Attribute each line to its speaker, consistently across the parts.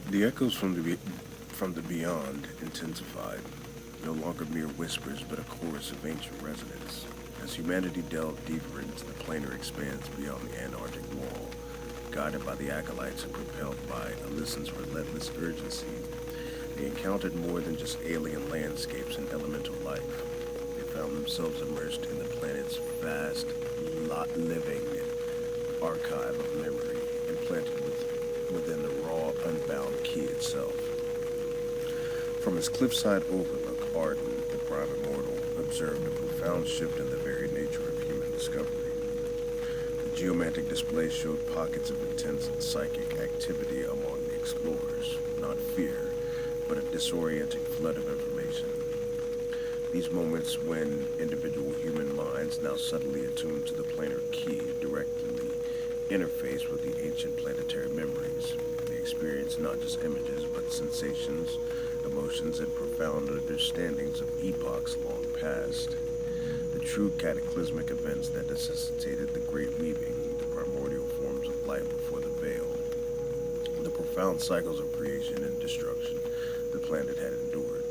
Speaker 1: The echoes from the beyond intensified, no longer mere whispers, but a chorus of ancient resonance. As humanity delved deeper into the planar expanse beyond the Antarctic Wall, guided by the acolytes and propelled by Alyssin's relentless urgency, they encountered more than just alien landscapes and elemental life. They found themselves immersed in the planet's vast, living archive of memory, implanted within the raw, unbound key itself. From his cliffside overlook, Arden, the prime immortal, observed a profound shift in the very nature of human discovery. The geomantic display showed pockets of intense psychic activity among the explorers, not fear, but a disorienting flood of information. These moments when individual human minds, now subtly attuned to the planar key, directly interface with the ancient planetary memories. They experience not just images, but sensations, emotions, and profound understandings of epochs long past. The true cataclysmic events that necessitated the great weaving, the primordial forms of life before the veil, the profound cycles of creation and destruction the planet had endured.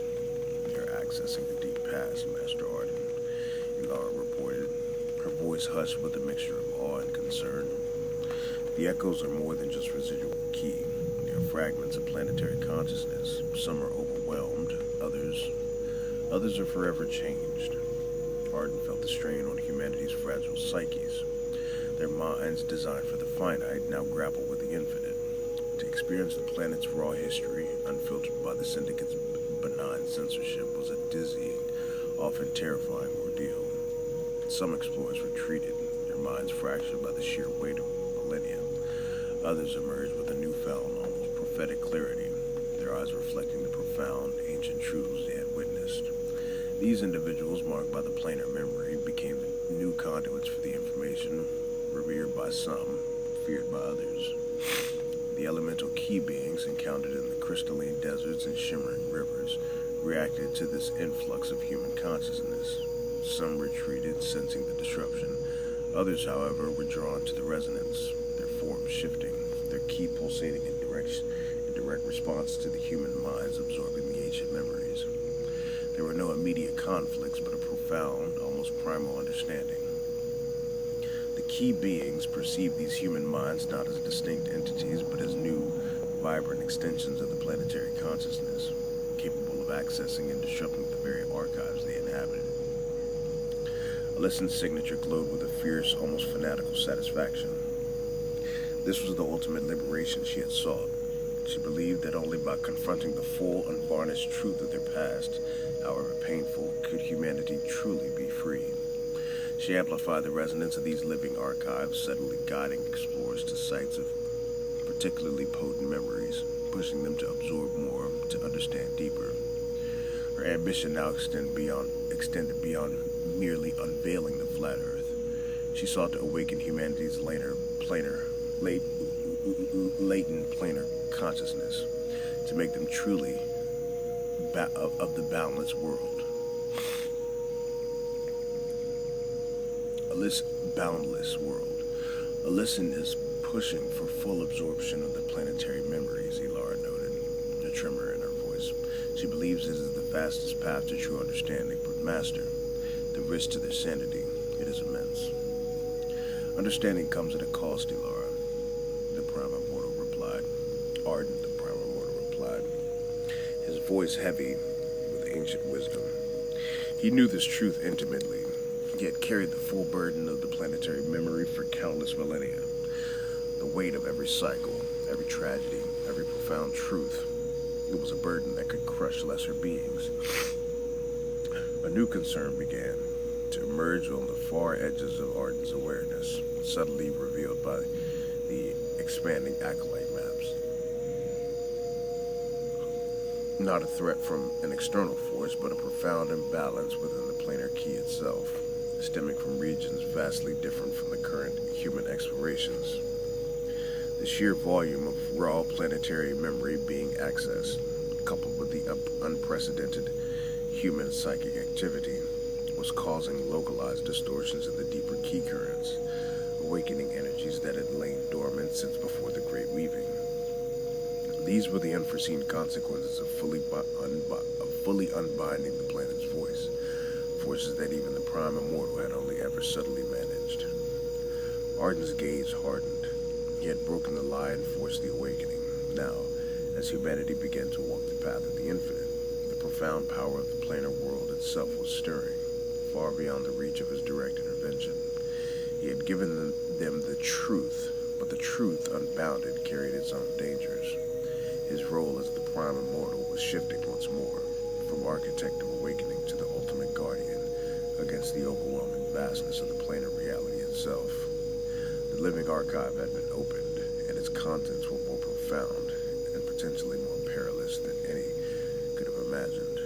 Speaker 1: You're accessing the deep past, Master Arden, Ilara reported, her voice hushed with a mixture of awe and concern. The echoes are more than just residual key. They are fragments of planetary consciousness. Some are overwhelmed, others are forever changed. Arden felt the strain on humanity's fragile psyches. Their minds, designed for the finite, now grapple with the infinite. To experience the planet's raw history, unfiltered by the Syndicate's benign censorship, was a dizzying, often terrifying ordeal. Some explorers retreated, their minds fractured by the sheer weight of millennia. Others emerged with a newfound, almost prophetic clarity, their eyes reflecting the profound, ancient truths they had witnessed. These individuals, marked by the planar memory, became the new conduits for the information, revered by some, feared by others. The elemental key beings encountered in the crystalline deserts and shimmering rivers reacted to this influx of human consciousness. Some retreated, sensing the disruption. Others, however, were drawn to the resonance, their forms shifting, their key pulsating in direct response to the human minds absorbing the ancient memories. There were no immediate conflicts, but a profound, almost primal understanding. The key beings perceived these human minds not as distinct entities, but as new, vibrant extensions of the planetary consciousness, capable of accessing and disrupting the very archives they inhabited. Alyssin's signature glowed with a fierce, almost fanatical satisfaction. This was the ultimate liberation she had sought. She believed that only by confronting the full, unvarnished truth of their past, however painful, could humanity truly be free. She amplified the resonance of these living archives, subtly guiding explorers to sites of particularly potent memories, pushing them to absorb more, to understand deeper. Her ambition now extended beyond merely unveiling the flat Earth. She sought to awaken humanity's latent planar consciousness, to make them truly of the boundless world. Boundless world. Alyssin is pushing for full absorption of the planetary memories, Ilara noted, a tremor in her voice. She believes it is the fastest path to true understanding, but Master, the risk to their sanity, it is immense. Understanding comes at a cost, Ilara, the prime immortal replied. Arden, the prime immortal replied, his voice heavy with ancient wisdom. He knew this truth intimately, yet carried the full burden of the planetary memory for countless millennia. The weight of every cycle, every tragedy, every profound truth. It was a burden that could crush lesser beings. A new concern began to emerge on the far edges of Arden's awareness, subtly revealed by the expanding acolyte maps. Not a threat from an external force, but a profound imbalance within the planar key itself, stemming from regions vastly different from the current human explorations. The sheer volume of raw planetary memory being accessed, coupled with the unprecedented human psychic activity, was causing localized distortions in the deeper key currents, awakening energies that had lain dormant since before the Great Weaving. These were the unforeseen consequences of fully unbinding the planet's voice, forces that even the prime immortal had only ever subtly managed. Arden's gaze hardened. He had broken the lie and forced the awakening. Now, as humanity began to walk the path of the infinite, the profound power of the planar world itself was stirring, far beyond the reach of his direct intervention. He had given them the truth, but the truth, unbounded, carried its own dangers. His role as the prime immortal was shifting once more, from architect of awakening to the ultimate guardian, against the overwhelming vastness of the planar reality itself. The living archive had been opened, and its contents were more profound and potentially more perilous than any could have imagined.